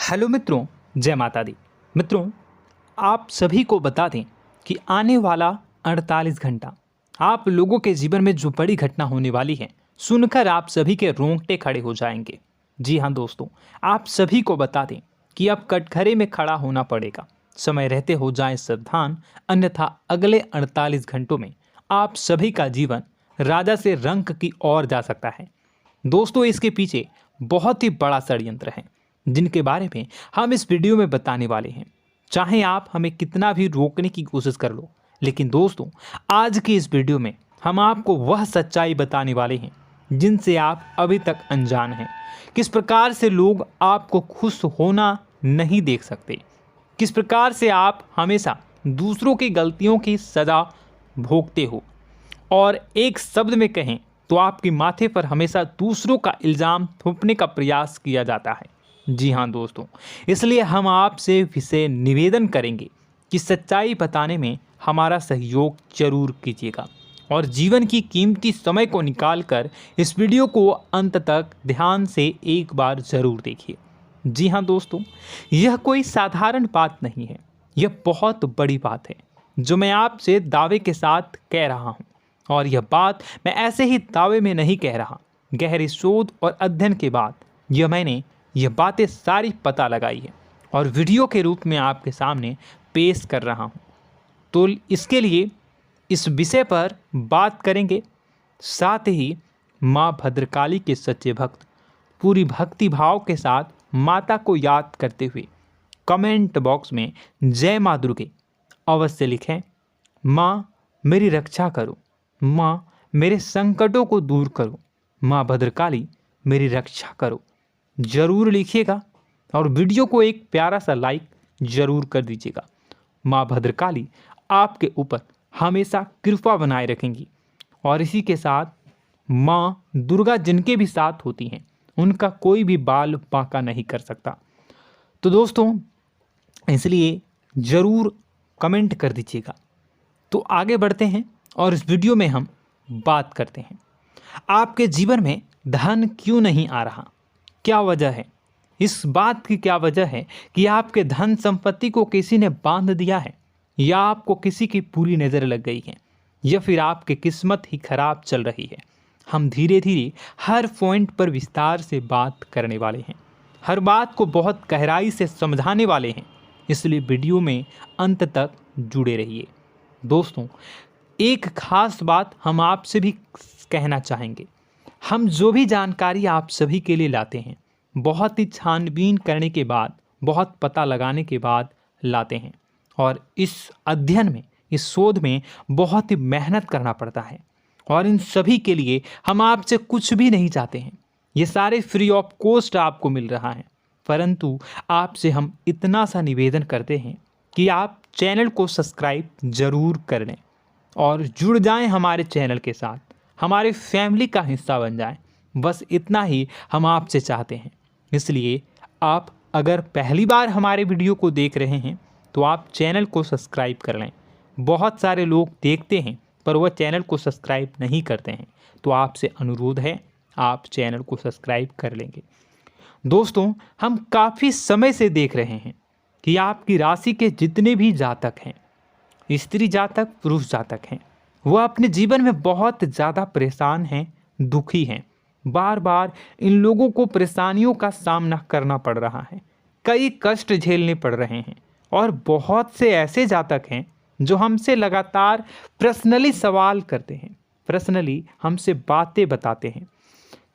Hello मित्रों, जय माता दी। मित्रों, आप सभी को बता दें कि आने वाला 48 घंटा आप लोगों के जीवन में जो बड़ी घटना होने वाली है, सुनकर आप सभी के रोंगटे खड़े हो जाएंगे। जी हाँ दोस्तों, आप सभी को बता दें कि अब कटघरे में खड़ा होना पड़ेगा। समय रहते हो जाएं सावधान, अन्यथा अगले 48 घंटों में आप सभी का जीवन राजा से रंक की ओर जा सकता है। दोस्तों, इसके पीछे बहुत ही बड़ा षड्यंत्र है जिनके बारे में हम इस वीडियो में बताने वाले हैं। चाहे आप हमें कितना भी रोकने की कोशिश कर लो, लेकिन दोस्तों आज की इस वीडियो में हम आपको वह सच्चाई बताने वाले हैं जिनसे आप अभी तक अनजान हैं। किस प्रकार से लोग आपको खुश होना नहीं देख सकते, किस प्रकार से आप हमेशा दूसरों की गलतियों की सज़ा भोगते हो, और एक शब्द में कहें तो आपके माथे पर हमेशा दूसरों का इल्ज़ाम थोपने का प्रयास किया जाता है। जी हाँ दोस्तों, इसलिए हम आपसे विशेष निवेदन करेंगे कि सच्चाई बताने में हमारा सहयोग जरूर कीजिएगा और जीवन की कीमती समय को निकालकर इस वीडियो को अंत तक ध्यान से एक बार ज़रूर देखिए। जी हाँ दोस्तों, यह कोई साधारण बात नहीं है, यह बहुत बड़ी बात है जो मैं आपसे दावे के साथ कह रहा हूँ। और यह बात मैं ऐसे ही दावे में नहीं कह रहा, गहरी शोध और अध्ययन के बाद मैंने यह बातें सारी पता लगाई है और वीडियो के रूप में आपके सामने पेश कर रहा हूँ। तो इसके लिए इस विषय पर बात करेंगे। साथ ही माँ भद्रकाली के सच्चे भक्त पूरी भक्ति भाव के साथ माता को याद करते हुए कमेंट बॉक्स में जय माँ दुर्गे अवश्य लिखें। माँ मेरी रक्षा करो, माँ मेरे संकटों को दूर करो, माँ भद्रकाली मेरी रक्षा करो, जरूर लिखिएगा और वीडियो को एक प्यारा सा लाइक जरूर कर दीजिएगा। माँ भद्रकाली आपके ऊपर हमेशा कृपा बनाए रखेंगी और इसी के साथ माँ दुर्गा जिनके भी साथ होती हैं उनका कोई भी बाल बांका नहीं कर सकता। तो दोस्तों, इसलिए ज़रूर कमेंट कर दीजिएगा। तो आगे बढ़ते हैं और इस वीडियो में हम बात करते हैं, आपके जीवन में धन क्यों नहीं आ रहा, क्या वजह है। इस बात की क्या वजह है कि आपके धन संपत्ति को किसी ने बांध दिया है, या आपको किसी की पूरी नज़र लग गई है, या फिर आपकी किस्मत ही खराब चल रही है। हम धीरे धीरे हर पॉइंट पर विस्तार से बात करने वाले हैं, हर बात को बहुत गहराई से समझाने वाले हैं, इसलिए वीडियो में अंत तक जुड़े रहिए। दोस्तों, एक खास बात हम आपसे भी कहना चाहेंगे, हम जो भी जानकारी आप सभी के लिए लाते हैं बहुत ही छानबीन करने के बाद, बहुत पता लगाने के बाद लाते हैं, और इस अध्ययन में, इस शोध में बहुत ही मेहनत करना पड़ता है। और इन सभी के लिए हम आपसे कुछ भी नहीं चाहते हैं, ये सारे फ्री ऑफ कॉस्ट आपको मिल रहा है। परंतु आपसे हम इतना सा निवेदन करते हैं कि आप चैनल को सब्सक्राइब ज़रूर कर लें और जुड़ जाएं हमारे चैनल के साथ, हमारे फैमिली का हिस्सा बन जाएं। बस इतना ही हम आपसे चाहते हैं। इसलिए आप अगर पहली बार हमारे वीडियो को देख रहे हैं तो आप चैनल को सब्सक्राइब कर लें। बहुत सारे लोग देखते हैं पर वह चैनल को सब्सक्राइब नहीं करते हैं, तो आपसे अनुरोध है आप चैनल को सब्सक्राइब कर लेंगे। दोस्तों, हम काफ़ी समय से देख रहे हैं कि आपकी राशि के जितने भी जातक हैं, स्त्री जातक, पुरुष जातक हैं, वह अपने जीवन में बहुत ज़्यादा परेशान हैं, दुखी हैं। बार बार इन लोगों को परेशानियों का सामना करना पड़ रहा है, कई कष्ट झेलने पड़ रहे हैं। और बहुत से ऐसे जातक हैं जो हमसे लगातार पर्सनली सवाल करते हैं, पर्सनली हमसे बातें बताते हैं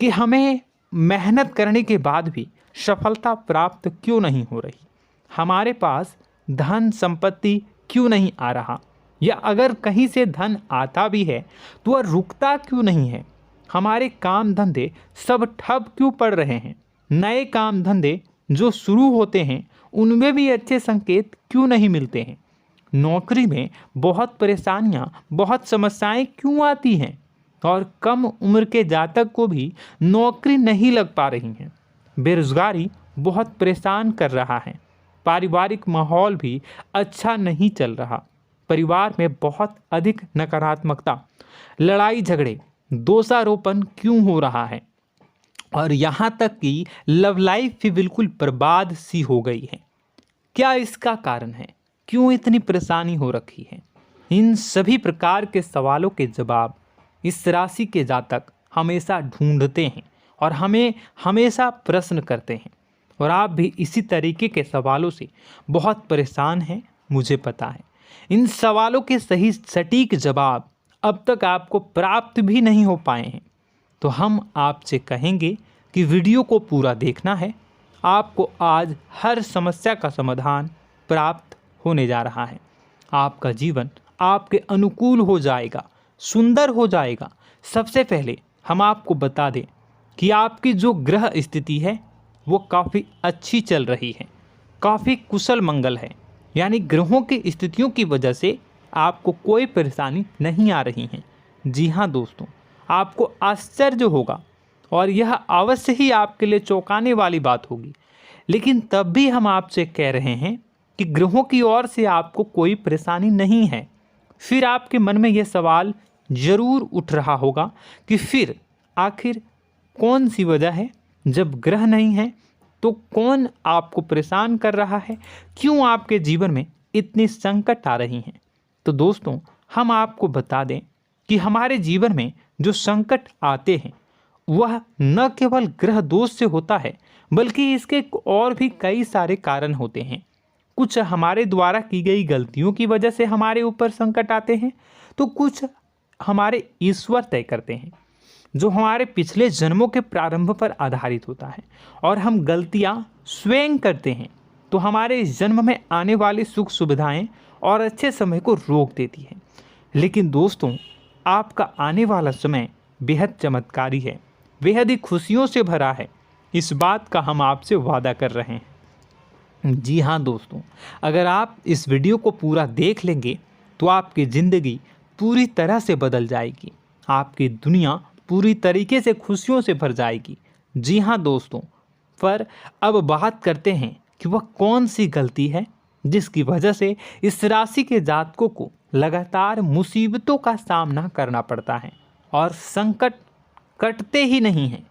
कि हमें मेहनत करने के बाद भी सफलता प्राप्त क्यों नहीं हो रही, हमारे पास धन संपत्ति क्यों नहीं आ रहा, या अगर कहीं से धन आता भी है तो वह रुकता क्यों नहीं है, हमारे काम धंधे सब ठप क्यों पड़ रहे हैं, नए काम धंधे जो शुरू होते हैं उनमें भी अच्छे संकेत क्यों नहीं मिलते हैं, नौकरी में बहुत परेशानियां, बहुत समस्याएं क्यों आती हैं, और कम उम्र के जातक को भी नौकरी नहीं लग पा रही हैं, बेरोजगारी बहुत परेशान कर रहा है, पारिवारिक माहौल भी अच्छा नहीं चल रहा, परिवार में बहुत अधिक नकारात्मकता, लड़ाई झगड़े, दोषारोपण क्यों हो रहा है, और यहाँ तक कि लव लाइफ भी बिल्कुल बर्बाद सी हो गई है। क्या इसका कारण है? क्यों इतनी परेशानी हो रखी है? इन सभी प्रकार के सवालों के जवाब इस राशि के जातक हमेशा ढूंढते हैं और हमें हमेशा प्रश्न करते हैं, और आप भी इसी तरीके के सवालों से बहुत परेशान हैं, मुझे पता है। इन सवालों के सही सटीक जवाब अब तक आपको प्राप्त भी नहीं हो पाए हैं, तो हम आपसे कहेंगे कि वीडियो को पूरा देखना है। आपको आज हर समस्या का समाधान प्राप्त होने जा रहा है। आपका जीवन आपके अनुकूल हो जाएगा, सुंदर हो जाएगा। सबसे पहले हम आपको बता दें कि आपकी जो ग्रह स्थिति है वो काफ़ी अच्छी चल रही है, काफ़ी कुशल मंगल है, यानी ग्रहों की स्थितियों की वजह से आपको कोई परेशानी नहीं आ रही है। जी हाँ दोस्तों, आपको आश्चर्य होगा और यह अवश्य ही आपके लिए चौंकाने वाली बात होगी, लेकिन तब भी हम आपसे कह रहे हैं कि ग्रहों की ओर से आपको कोई परेशानी नहीं है। फिर आपके मन में यह सवाल जरूर उठ रहा होगा कि फिर आखिर कौन सी वजह है? जब ग्रह नहीं है तो कौन आपको परेशान कर रहा है? क्यों आपके जीवन में इतनी संकट आ रही हैं? तो दोस्तों, हम आपको बता दें कि हमारे जीवन में जो संकट आते हैं वह न केवल ग्रह दोष से होता है, बल्कि इसके और भी कई सारे कारण होते हैं। कुछ हमारे द्वारा की गई गलतियों की वजह से हमारे ऊपर संकट आते हैं, तो कुछ हमारे ईश्वर तय करते हैं, जो हमारे पिछले जन्मों के प्रारंभ पर आधारित होता है। और हम गलतियां स्वयं करते हैं तो हमारे इस जन्म में आने वाली सुख सुविधाएं और अच्छे समय को रोक देती है। लेकिन दोस्तों, आपका आने वाला समय बेहद चमत्कारी है, बेहद ही खुशियों से भरा है। इस बात का हम आपसे वादा कर रहे हैं। जी हाँ दोस्तों, अगर आप इस वीडियो को पूरा देख लेंगे तो आपकी ज़िंदगी पूरी तरह से बदल जाएगी, आपकी दुनिया पूरी तरीके से खुशियों से भर जाएगी। जी हाँ दोस्तों, पर अब बात करते हैं कि वह कौन सी गलती है जिसकी वजह से इस राशि के जातकों को लगातार मुसीबतों का सामना करना पड़ता है और संकट कटते ही नहीं हैं।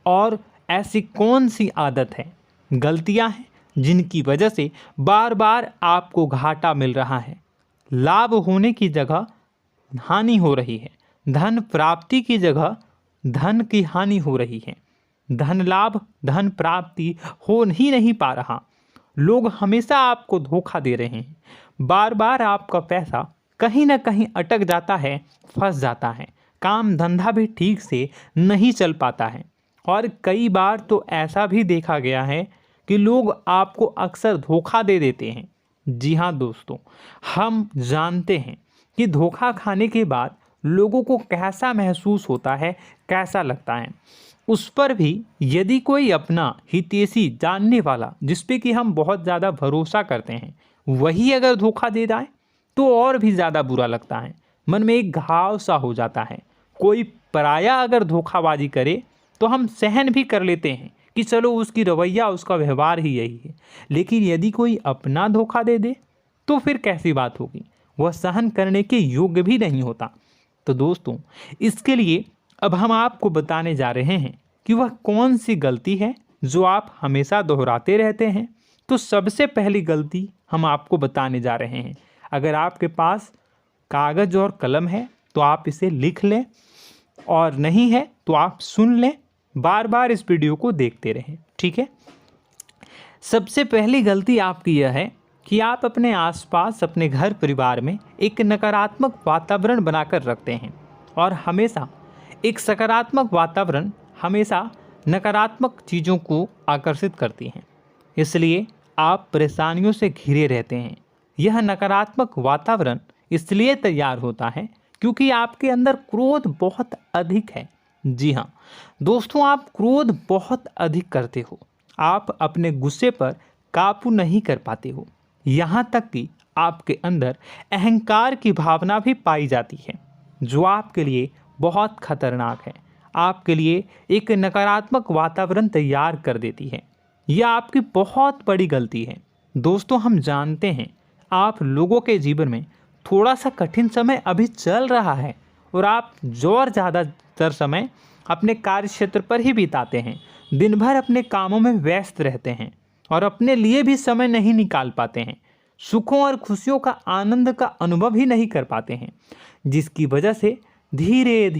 और ऐसी कौन सी आदत है, गलतियां हैं जिनकी वजह से बार बार आपको घाटा मिल रहा है, लाभ होने की जगह हानि हो रही है, धन प्राप्ति की जगह धन की हानि हो रही है, धन लाभ धन प्राप्ति हो ही नहीं पा रहा, लोग हमेशा आपको धोखा दे रहे हैं, बार बार आपका पैसा कहीं ना कहीं अटक जाता है, फंस जाता है, काम धंधा भी ठीक से नहीं चल पाता है। और कई बार तो ऐसा भी देखा गया है कि लोग आपको अक्सर धोखा दे देते हैं। जी हाँ दोस्तों, हम जानते हैं कि धोखा खाने के बाद लोगों को कैसा महसूस होता है, कैसा लगता है। उस पर भी यदि कोई अपना हितैषी जानने वाला, जिस पे कि हम बहुत ज़्यादा भरोसा करते हैं, वही अगर धोखा दे जाए तो और भी ज़्यादा बुरा लगता है, मन में एक घाव सा हो जाता है। कोई पराया अगर धोखाबाजी करे तो हम सहन भी कर लेते हैं कि चलो उसकी रवैया उसका व्यवहार ही यही है, लेकिन यदि कोई अपना धोखा दे दे तो फिर कैसी बात होगी, वह सहन करने के योग्य भी नहीं होता। तो दोस्तों, इसके लिए अब हम आपको बताने जा रहे हैं कि वह कौन सी गलती है जो आप हमेशा दोहराते रहते हैं। तो सबसे पहली गलती हम आपको बताने जा रहे हैं। अगर आपके पास कागज़ और कलम है तो आप इसे लिख लें, और नहीं है तो आप सुन लें, बार बार इस वीडियो को देखते रहें, ठीक है। सबसे पहली गलती आपकी यह है कि आप अपने आसपास, अपने घर परिवार में एक नकारात्मक वातावरण बनाकर रखते हैं, और हमेशा एक सकारात्मक वातावरण हमेशा नकारात्मक चीज़ों को आकर्षित करती हैं, इसलिए आप परेशानियों से घिरे रहते हैं। यह नकारात्मक वातावरण इसलिए तैयार होता है क्योंकि आपके अंदर क्रोध बहुत अधिक है। जी हाँ दोस्तों, आप क्रोध बहुत अधिक करते हो, आप अपने गुस्से पर काबू नहीं कर पाते हो, यहाँ तक कि आपके अंदर अहंकार की भावना भी पाई जाती है, जो आपके लिए बहुत खतरनाक है, आपके लिए एक नकारात्मक वातावरण तैयार कर देती है। यह आपकी बहुत बड़ी गलती है। दोस्तों, हम जानते हैं आप लोगों के जीवन में थोड़ा सा कठिन समय अभी चल रहा है, और आप और ज़्यादातर समय अपने कार्य क्षेत्र पर ही बिताते हैं। दिन भर अपने कामों में व्यस्त रहते हैं और अपने लिए भी समय नहीं निकाल पाते हैं। सुखों और खुशियों का आनंद का अनुभव ही नहीं कर पाते हैं, जिसकी वजह से धीरे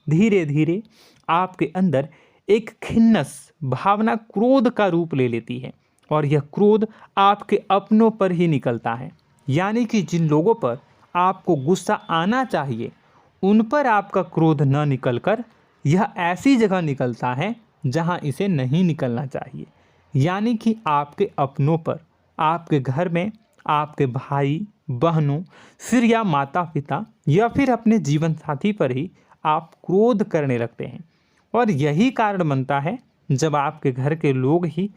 धीरे आपके अंदर एक खिन्नस भावना क्रोध का रूप ले लेती है और यह क्रोध आपके अपनों पर ही निकलता है। यानी कि जिन लोगों पर आपको गुस्सा आना चाहिए उन पर आपका क्रोध न निकलकर यह ऐसी जगह निकलता है जहां इसे नहीं निकलना चाहिए। यानी कि आपके अपनों पर, आपके घर में आपके भाई बहनों, फिर या माता पिता या फिर अपने जीवन साथी पर ही आप क्रोध करने लगते हैं। और यही कारण बनता है जब आपके घर के लोग ही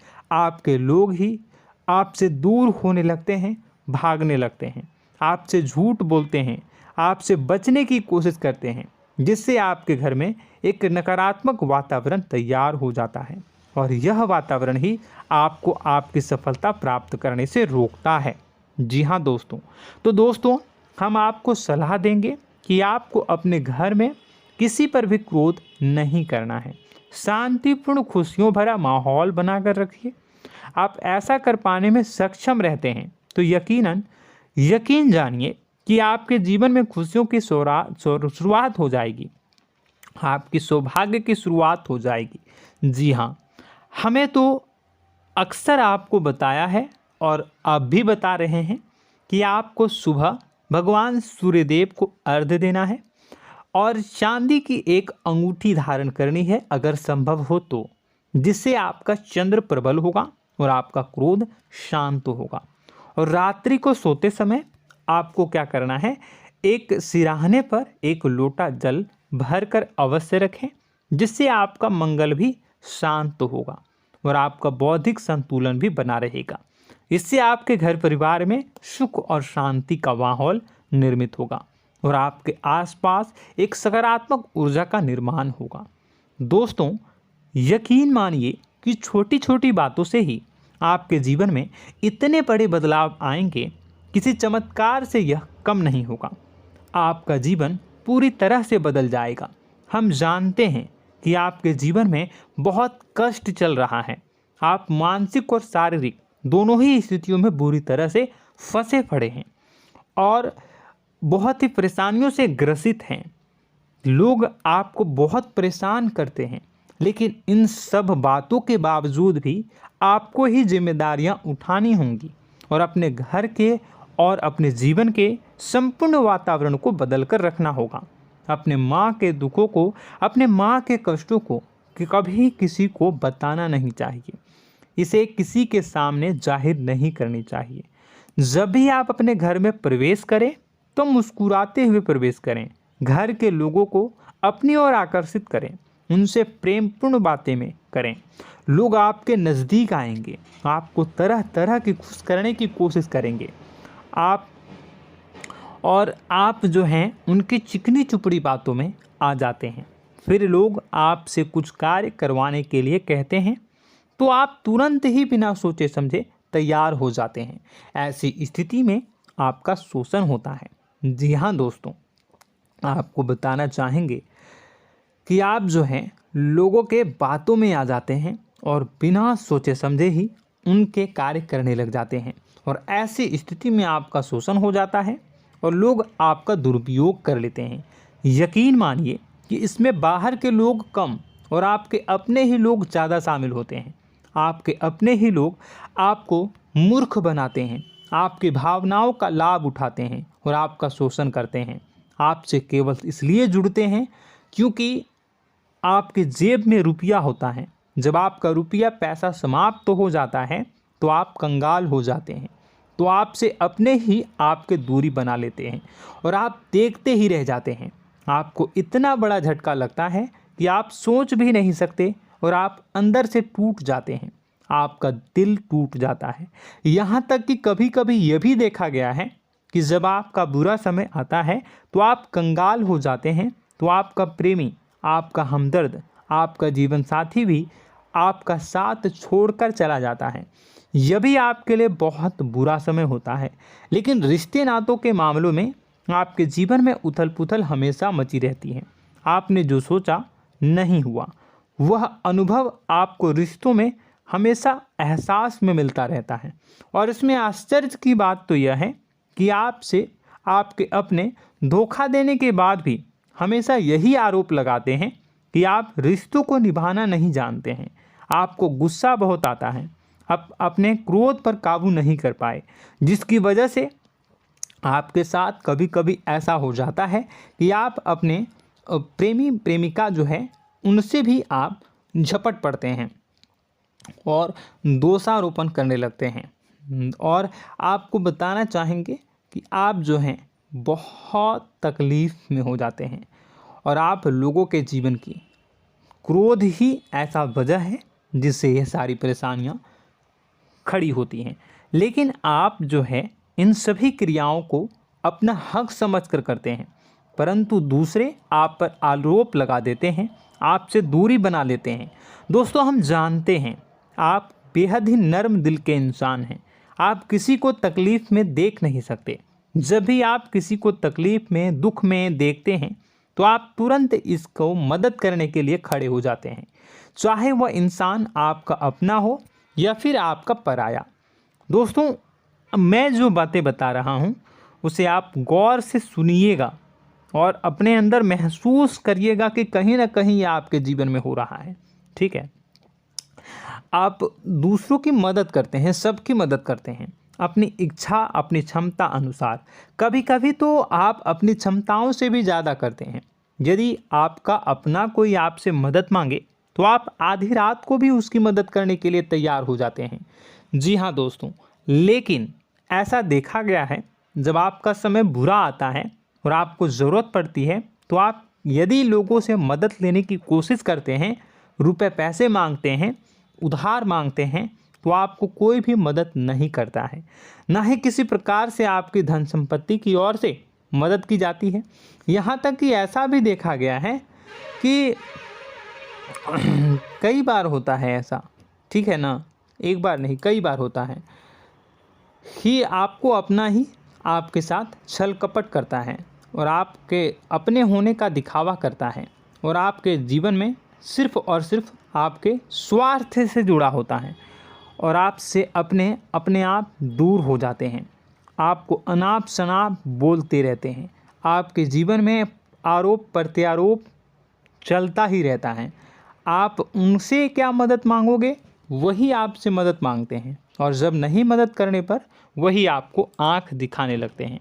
आपसे दूर होने लगते हैं, भागने लगते हैं, आपसे झूठ बोलते हैं, आपसे बचने की कोशिश करते हैं, जिससे आपके घर में एक नकारात्मक वातावरण तैयार हो जाता है और यह वातावरण ही आपको आपकी सफलता प्राप्त करने से रोकता है। जी हाँ दोस्तों, तो दोस्तों हम आपको सलाह देंगे कि आपको अपने घर में किसी पर भी क्रोध नहीं करना है। शांतिपूर्ण खुशियों भरा माहौल बनाकर रखिए। आप ऐसा कर पाने में सक्षम रहते हैं तो यकीन जानिए कि आपके जीवन में खुशियों की शुरुआत हो जाएगी, आपकी सौभाग्य की शुरुआत हो जाएगी। जी हाँ, हमें तो अक्सर आपको बताया है और अब भी बता रहे हैं कि आपको सुबह भगवान सूर्यदेव को अर्घ्य देना है और चांदी की एक अंगूठी धारण करनी है अगर संभव हो तो, जिससे आपका चंद्र प्रबल होगा और आपका क्रोध शांत होगा। और रात्रि को सोते समय आपको क्या करना है, एक सिराहने पर एक लोटा जल भरकर अवश्य रखें, जिससे आपका मंगल भी शांत होगा और आपका बौद्धिक संतुलन भी बना रहेगा। इससे आपके घर परिवार में सुख और शांति का माहौल निर्मित होगा और आपके आसपास एक सकारात्मक ऊर्जा का निर्माण होगा। दोस्तों यकीन मानिए कि छोटी छोटी बातों से ही आपके जीवन में इतने बड़े बदलाव आएंगे, किसी चमत्कार से यह कम नहीं होगा। आपका जीवन पूरी तरह से बदल जाएगा। हम जानते हैं कि आपके जीवन में बहुत कष्ट चल रहा है, आप मानसिक और शारीरिक दोनों ही स्थितियों में बुरी तरह से फंसे पड़े हैं और बहुत ही परेशानियों से ग्रसित हैं। लोग आपको बहुत परेशान करते हैं, लेकिन इन सब बातों के बावजूद भी आपको ही जिम्मेदारियां उठानी होंगी और अपने घर के और अपने जीवन के संपूर्ण वातावरण को बदल कर रखना होगा। अपने माँ के दुखों को, अपने माँ के कष्टों को कभी किसी को बताना नहीं चाहिए, इसे किसी के सामने जाहिर नहीं करनी चाहिए। जब भी आप अपने घर में प्रवेश करें तो मुस्कुराते हुए प्रवेश करें, घर के लोगों को अपनी ओर आकर्षित करें, उनसे प्रेमपूर्ण बातें में करें। लोग आपके नज़दीक आएंगे, आपको तरह तरह की खुश करने की कोशिश करेंगे। आप जो हैं उनकी चिकनी चुपड़ी बातों में आ जाते हैं। फिर लोग आपसे कुछ कार्य करवाने के लिए कहते हैं तो आप तुरंत ही बिना सोचे समझे तैयार हो जाते हैं। ऐसी स्थिति में आपका शोषण होता है। जी हाँ दोस्तों, आपको बताना चाहेंगे कि आप जो हैं लोगों के बातों में आ जाते हैं और बिना सोचे समझे ही उनके कार्य करने लग जाते हैं और ऐसी स्थिति में आपका शोषण हो जाता है और लोग आपका दुरुपयोग कर लेते हैं। यकीन मानिए कि इसमें बाहर के लोग कम और आपके अपने ही लोग ज़्यादा शामिल होते हैं। आपके अपने ही लोग आपको मूर्ख बनाते हैं, आपकी भावनाओं का लाभ उठाते हैं और आपका शोषण करते हैं। आपसे केवल इसलिए जुड़ते हैं क्योंकि आपके जेब में रुपया होता है। जब आपका रुपया पैसा समाप्त हो जाता है तो आप कंगाल हो जाते हैं, तो आपसे अपने ही आपके दूरी बना लेते हैं और आप देखते ही रह जाते हैं। आपको इतना बड़ा झटका लगता है कि आप सोच भी नहीं सकते और आप अंदर से टूट जाते हैं, आपका दिल टूट जाता है। यहाँ तक कि कभी कभी यह भी देखा गया है कि जब आपका बुरा समय आता है तो आप कंगाल हो जाते हैं, तो आपका प्रेमी, आपका हमदर्द, आपका जीवन साथी भी आपका साथ छोड़कर चला जाता है। यह भी आपके लिए बहुत बुरा समय होता है। लेकिन रिश्ते नातों के मामलों में आपके जीवन में उथल पुथल हमेशा मची रहती है। आपने जो सोचा नहीं हुआ, वह अनुभव आपको रिश्तों में हमेशा एहसास में मिलता रहता है। और इसमें आश्चर्य की बात तो यह है कि आपसे आपके अपने धोखा देने के बाद भी हमेशा यही आरोप लगाते हैं कि आप रिश्तों को निभाना नहीं जानते हैं। आपको गुस्सा बहुत आता है, अपने क्रोध पर काबू नहीं कर पाए, जिसकी वजह से आपके साथ कभी कभी ऐसा हो जाता है कि आप अपने प्रेमी प्रेमिका जो है उनसे भी आप झपट पड़ते हैं और दोषारोपण करने लगते हैं। और आपको बताना चाहेंगे कि आप जो हैं बहुत तकलीफ़ में हो जाते हैं और आप लोगों के जीवन की क्रोध ही ऐसा वजह है जिससे ये सारी परेशानियां खड़ी होती हैं। लेकिन आप जो है इन सभी क्रियाओं को अपना हक समझकर करते हैं, परंतु दूसरे आप पर आरोप लगा देते हैं, आपसे दूरी बना लेते हैं। दोस्तों, हम जानते हैं आप बेहद ही नर्म दिल के इंसान हैं। आप किसी को तकलीफ़ में देख नहीं सकते। जब भी आप किसी को तकलीफ़ में, दुख में देखते हैं तो आप तुरंत इसको मदद करने के लिए खड़े हो जाते हैं, चाहे वह इंसान आपका अपना हो या फिर आपका पराया। दोस्तों, मैं जो बातें बता रहा हूँ उसे आप गौर से सुनिएगा और अपने अंदर महसूस करिएगा कि कहीं ना कहीं ये आपके जीवन में हो रहा है। ठीक है, आप दूसरों की मदद करते हैं, सबकी मदद करते हैं अपनी इच्छा, अपनी क्षमता अनुसार। कभी कभी तो आप अपनी क्षमताओं से भी ज़्यादा करते हैं। यदि आपका अपना कोई आपसे मदद मांगे तो आप आधी रात को भी उसकी मदद करने के लिए तैयार हो जाते हैं। जी हाँ दोस्तों, लेकिन ऐसा देखा गया है जब आपका समय बुरा आता है और आपको ज़रूरत पड़ती है तो आप यदि लोगों से मदद लेने की कोशिश करते हैं, रुपए पैसे मांगते हैं, उधार मांगते हैं, तो आपको कोई भी मदद नहीं करता है। ना ही किसी प्रकार से आपकी धन संपत्ति की ओर से मदद की जाती है। यहाँ तक कि ऐसा भी देखा गया है कि कई बार होता है ऐसा, ठीक है ना, एक बार नहीं कई बार होता है कि आपको अपना ही आपके साथ छल कपट करता है और आपके अपने होने का दिखावा करता है और आपके जीवन में सिर्फ और सिर्फ आपके स्वार्थ से जुड़ा होता है और आपसे अपने आप दूर हो जाते हैं। आपको अनाप शनाप बोलते रहते हैं। आपके जीवन में आरोप प्रत्यारोप चलता ही रहता है। आप उनसे क्या मदद मांगोगे, वही आपसे मदद मांगते हैं और जब नहीं मदद करने पर वही आपको आंख दिखाने लगते हैं।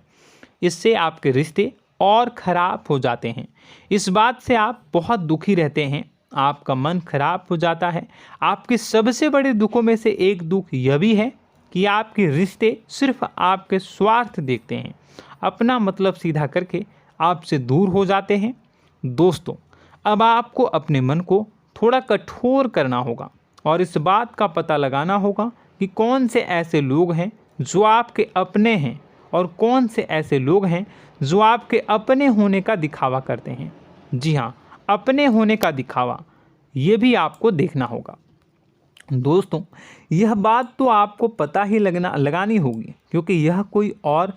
इससे आपके रिश्ते और ख़राब हो जाते हैं। इस बात से आप बहुत दुखी रहते हैं, आपका मन खराब हो जाता है। आपके सबसे बड़े दुखों में से एक दुख यह भी है कि आपके रिश्ते सिर्फ आपके स्वार्थ देखते हैं, अपना मतलब सीधा करके आपसे दूर हो जाते हैं। दोस्तों, अब आपको अपने मन को थोड़ा कठोर करना होगा और इस बात का पता लगाना होगा कि कौन से ऐसे लोग हैं जो आपके अपने हैं और कौन से ऐसे लोग हैं जो आपके अपने होने का दिखावा करते हैं। जी हाँ, अपने होने का दिखावा, ये भी आपको देखना होगा। दोस्तों, यह बात तो आपको पता ही लगानी होगी, क्योंकि यह कोई और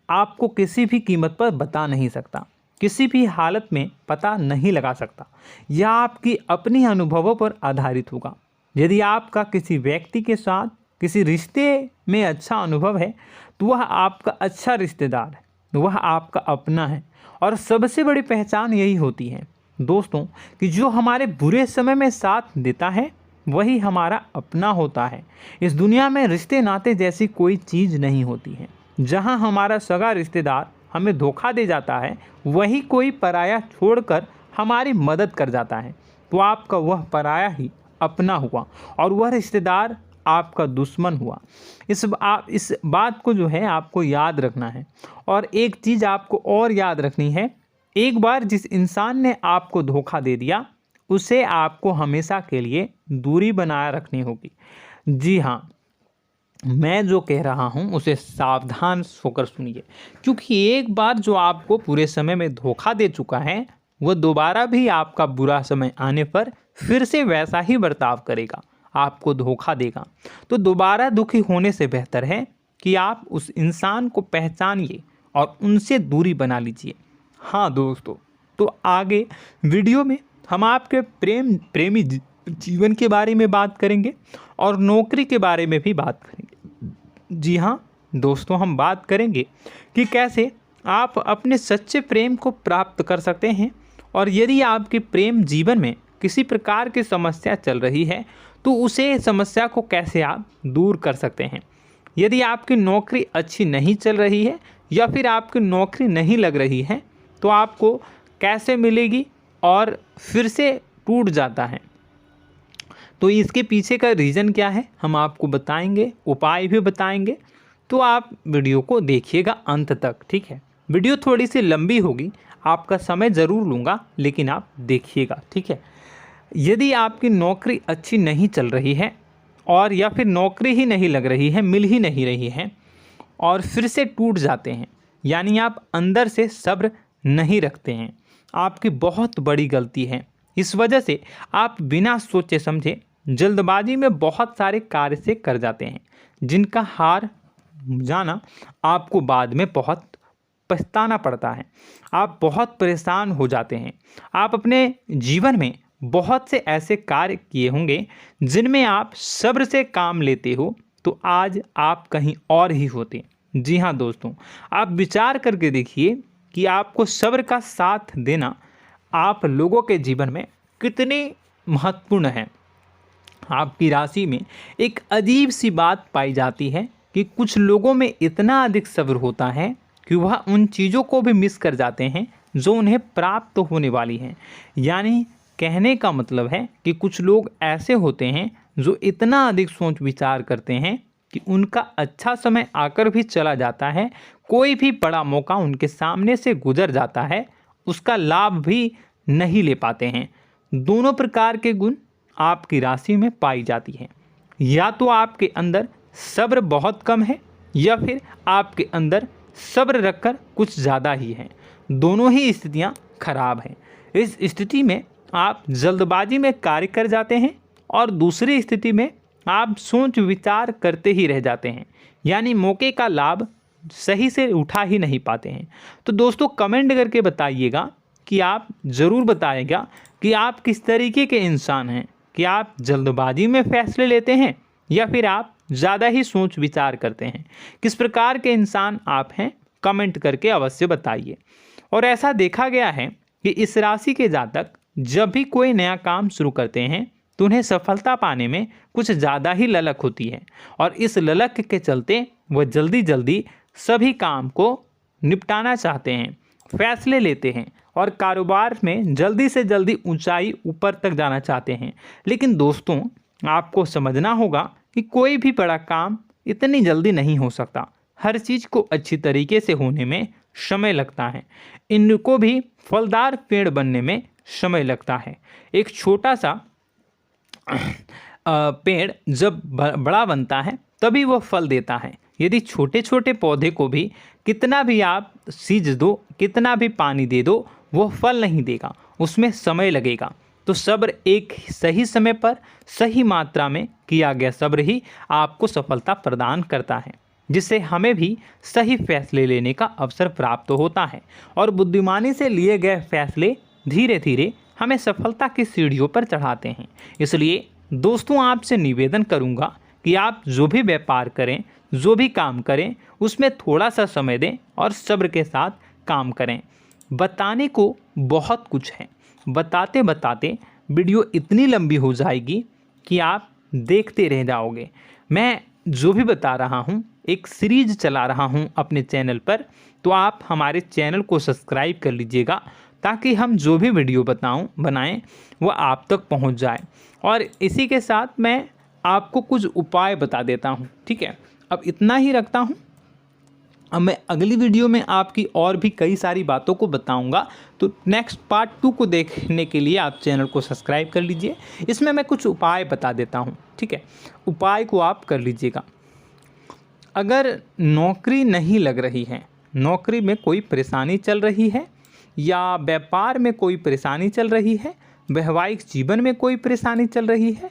आपको किसी भी कीमत पर बता नहीं सकता, किसी भी हालत में पता नहीं लगा सकता। यह आपकी अपनी अनुभवों पर आधारित होगा। यदि आपका किसी व्यक्ति के साथ किसी रिश्ते में अच्छा अनुभव है तो वह आपका अच्छा रिश्तेदार है, वह आपका अपना है। और सबसे बड़ी पहचान यही होती है दोस्तों कि जो हमारे बुरे समय में साथ देता है वही हमारा अपना होता है। इस दुनिया में रिश्ते नाते जैसी कोई चीज़ नहीं होती है। जहां हमारा सगा रिश्तेदार हमें धोखा दे जाता है, वही कोई पराया छोड़कर हमारी मदद कर जाता है, तो आपका वह पराया ही अपना हुआ और वह रिश्तेदार आपका दुश्मन हुआ। इस बात को जो है आपको याद रखना है। और एक चीज़ आपको और याद रखनी है, एक बार जिस इंसान ने आपको धोखा दे दिया उसे आपको हमेशा के लिए दूरी बनाए रखनी होगी। जी हाँ, मैं जो कह रहा हूँ उसे सावधान होकर सुनिए, क्योंकि एक बार जो आपको पूरे समय में धोखा दे चुका है वह दोबारा भी आपका बुरा समय आने पर फिर से वैसा ही बर्ताव करेगा, आपको धोखा देगा। तो दोबारा दुखी होने से बेहतर है कि आप उस इंसान को पहचानिए और उनसे दूरी बना लीजिए। हाँ दोस्तों, तो आगे वीडियो में हम आपके प्रेमी जीवन के बारे में बात करेंगे और नौकरी के बारे में भी बात करेंगे। जी हाँ दोस्तों, हम बात करेंगे कि कैसे आप अपने सच्चे प्रेम को प्राप्त कर सकते हैं, और यदि आपके प्रेम जीवन में किसी प्रकार की समस्या चल रही है तो उसे समस्या को कैसे आप दूर कर सकते हैं। यदि आपकी नौकरी अच्छी नहीं चल रही है या फिर आपकी नौकरी नहीं लग रही है तो आपको कैसे मिलेगी और फिर से टूट जाता है, तो इसके पीछे का रीज़न क्या है हम आपको बताएंगे, उपाय भी बताएंगे। तो आप वीडियो को देखिएगा अंत तक, ठीक है। वीडियो थोड़ी सी लंबी होगी, आपका समय ज़रूर लूँगा, लेकिन आप देखिएगा, ठीक है। यदि आपकी नौकरी अच्छी नहीं चल रही है और या फिर नौकरी ही नहीं लग रही है, मिल ही नहीं रही है और फिर से टूट जाते हैं, यानी आप अंदर से सब्र नहीं रखते हैं, आपकी बहुत बड़ी गलती है। इस वजह से आप बिना सोचे समझे जल्दबाजी में बहुत सारे कार्य से कर जाते हैं, जिनका हार जाना आपको बाद में बहुत पछताना पड़ता है। आप बहुत परेशान हो जाते हैं। आप अपने जीवन में बहुत से ऐसे कार्य किए होंगे जिनमें आप सब्र से काम लेते हो, तो आज आप कहीं और ही होते। जी हाँ दोस्तों, आप विचार करके देखिए कि आपको सब्र का साथ देना आप लोगों के जीवन में कितनी महत्वपूर्ण है। आपकी राशि में एक अजीब सी बात पाई जाती है कि कुछ लोगों में इतना अधिक सब्र होता है कि वह उन चीज़ों को भी मिस कर जाते हैं जो उन्हें प्राप्त होने वाली हैं। यानी कहने का मतलब है कि कुछ लोग ऐसे होते हैं जो इतना अधिक सोच विचार करते हैं कि उनका अच्छा समय आकर भी चला जाता है, कोई भी बड़ा मौका उनके सामने से गुजर जाता है, उसका लाभ भी नहीं ले पाते हैं। दोनों प्रकार के गुण आपकी राशि में पाई जाती हैं। या तो आपके अंदर सब्र बहुत कम है या फिर आपके अंदर सब्र रखकर कुछ ज़्यादा ही है। दोनों ही स्थितियाँ खराब हैं। इस स्थिति में आप जल्दबाजी में कार्य कर जाते हैं और दूसरी स्थिति में आप सोच विचार करते ही रह जाते हैं, यानी मौके का लाभ सही से उठा ही नहीं पाते हैं। तो दोस्तों कमेंट करके बताइएगा कि आप ज़रूर बताइएगा कि आप किस तरीके के इंसान हैं, कि आप जल्दबाजी में फैसले लेते हैं या फिर आप ज़्यादा ही सोच विचार करते हैं। किस प्रकार के इंसान आप हैं, कमेंट करके अवश्य बताइए। और ऐसा देखा गया है कि इस राशि के जातक जब भी कोई नया काम शुरू करते हैं तो उन्हें सफलता पाने में कुछ ज़्यादा ही ललक होती है, और इस ललक के चलते वह जल्दी जल्दी सभी काम को निपटाना चाहते हैं, फैसले लेते हैं और कारोबार में जल्दी से जल्दी ऊंचाई ऊपर तक जाना चाहते हैं। लेकिन दोस्तों आपको समझना होगा कि कोई भी बड़ा काम इतनी जल्दी नहीं हो सकता। हर चीज़ को अच्छी तरीके से होने में समय लगता है। इनको भी फलदार पेड़ बनने में समय लगता है। एक छोटा सा पेड़ जब बड़ा बनता है तभी वह फल देता है। यदि छोटे छोटे पौधे को भी कितना भी आप सींच दो, कितना भी पानी दे दो, वो फल नहीं देगा, उसमें समय लगेगा। तो सब्र एक सही समय पर सही मात्रा में किया गया सब्र ही आपको सफलता प्रदान करता है, जिससे हमें भी सही फैसले लेने का अवसर प्राप्त होता है। और बुद्धिमानी से लिए गए फैसले धीरे धीरे हमें सफलता की सीढ़ियों पर चढ़ाते हैं। इसलिए दोस्तों आपसे निवेदन करूंगा कि आप जो भी व्यापार करें, जो भी काम करें, उसमें थोड़ा सा समय दें और सब्र के साथ काम करें। बताने को बहुत कुछ है, बताते बताते वीडियो इतनी लंबी हो जाएगी कि आप देखते रह जाओगे। मैं जो भी बता रहा हूँ एक सीरीज चला रहा हूँ अपने चैनल पर, तो आप हमारे चैनल को सब्सक्राइब कर लीजिएगा ताकि हम जो भी वीडियो बनाएं वो आप तक पहुँच जाए। और इसी के साथ मैं आपको कुछ उपाय बता देता हूँ, ठीक है। अब इतना ही रखता हूँ। अब मैं अगली वीडियो में आपकी और भी कई सारी बातों को बताऊंगा। तो नेक्स्ट पार्ट 2 को देखने के लिए आप चैनल को सब्सक्राइब कर लीजिए। इसमें मैं कुछ उपाय बता देता हूं, ठीक है। उपाय को आप कर लीजिएगा। अगर नौकरी नहीं लग रही है, नौकरी में कोई परेशानी चल रही है, या व्यापार में कोई परेशानी चल रही है, वैवाहिक जीवन में कोई परेशानी चल रही है,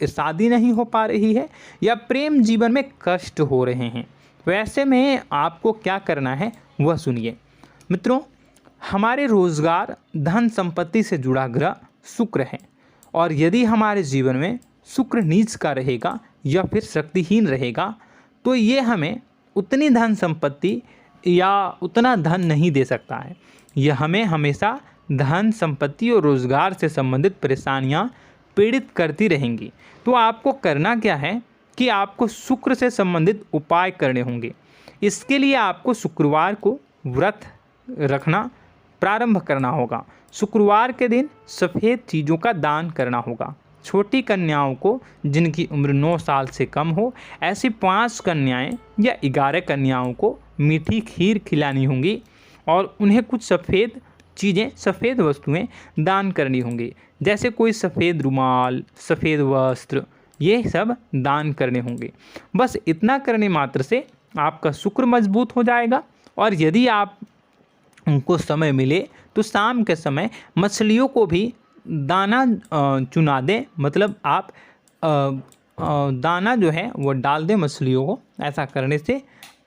शादी नहीं हो पा रही है, या प्रेम जीवन में कष्ट हो रहे हैं, वैसे में आपको क्या करना है, वह सुनिए। मित्रों, हमारे रोजगार धन संपत्ति से जुड़ा ग्रह शुक्र है, और यदि हमारे जीवन में शुक्र नीच का रहेगा या फिर शक्तिहीन रहेगा तो ये हमें उतनी धन संपत्ति या उतना धन नहीं दे सकता है। यह हमें हमेशा धन संपत्ति और रोजगार से संबंधित परेशानियां पीड़ित करती रहेंगी। तो आपको करना क्या है कि आपको शुक्र से संबंधित उपाय करने होंगे। इसके लिए आपको शुक्रवार को व्रत रखना प्रारंभ करना होगा। शुक्रवार के दिन सफ़ेद चीज़ों का दान करना होगा। छोटी कन्याओं को जिनकी उम्र 9 साल से कम हो, ऐसी 5 कन्याएं या 11 कन्याओं को मीठी खीर खिलानी होंगी और उन्हें कुछ सफ़ेद चीज़ें, सफ़ेद वस्तुएं दान करनी होंगी, जैसे कोई सफ़ेद रुमाल, सफ़ेद वस्त्र, ये सब दान करने होंगे। बस इतना करने मात्र से आपका शुक्र मजबूत हो जाएगा। और यदि आप उनको समय मिले तो शाम के समय मछलियों को भी दाना चुना दें, मतलब आप दाना जो है वो डाल दें मछलियों को। ऐसा करने से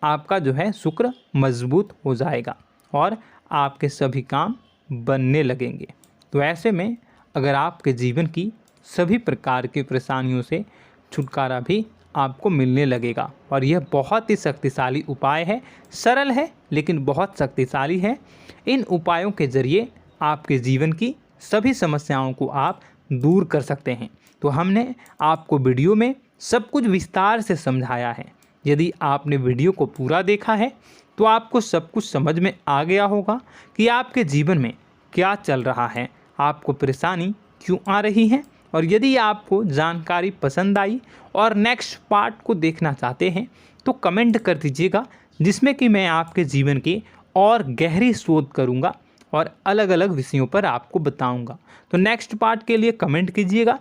आपका जो है शुक्र मजबूत हो जाएगा और आपके सभी काम बनने लगेंगे। तो ऐसे में अगर आपके जीवन की सभी प्रकार की परेशानियों से छुटकारा भी आपको मिलने लगेगा। और यह बहुत ही शक्तिशाली उपाय है, सरल है लेकिन बहुत शक्तिशाली है। इन उपायों के ज़रिए आपके जीवन की सभी समस्याओं को आप दूर कर सकते हैं। तो हमने आपको वीडियो में सब कुछ विस्तार से समझाया है। यदि आपने वीडियो को पूरा देखा है तो आपको सब कुछ समझ में आ गया होगा कि आपके जीवन में क्या चल रहा है, आपको परेशानी क्यों आ रही है। और यदि आपको जानकारी पसंद आई और नेक्स्ट पार्ट को देखना चाहते हैं तो कमेंट कर दीजिएगा, जिसमें कि मैं आपके जीवन की और गहरी शोध करूंगा और अलग अलग विषयों पर आपको बताऊंगा। तो नेक्स्ट पार्ट के लिए कमेंट कीजिएगा,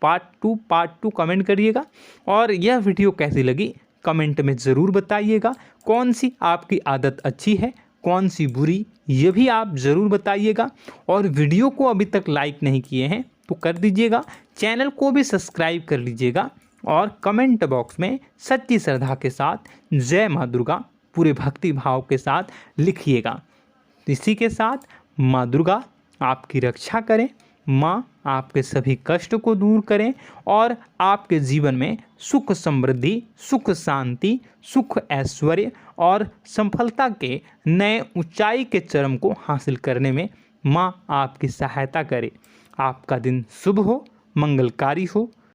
पार्ट टू कमेंट करिएगा। और यह वीडियो कैसी लगी कमेंट में ज़रूर बताइएगा। कौन सी आपकी आदत अच्छी है, कौन सी बुरी, ये भी आप ज़रूर बताइएगा। और वीडियो को अभी तक लाइक नहीं किए हैं तो कर दीजिएगा, चैनल को भी सब्सक्राइब कर लीजिएगा और कमेंट बॉक्स में सच्ची श्रद्धा के साथ जय माँ दुर्गा पूरे भक्ति भाव के साथ लिखिएगा। इसी के साथ माँ दुर्गा आपकी रक्षा करें, माँ आपके सभी कष्ट को दूर करें और आपके जीवन में सुख समृद्धि, सुख शांति, सुख ऐश्वर्य और सफलता के नए ऊंचाई के चरम को हासिल करने में माँ आपकी सहायता करे। आपका दिन शुभ हो, मंगलकारी हो।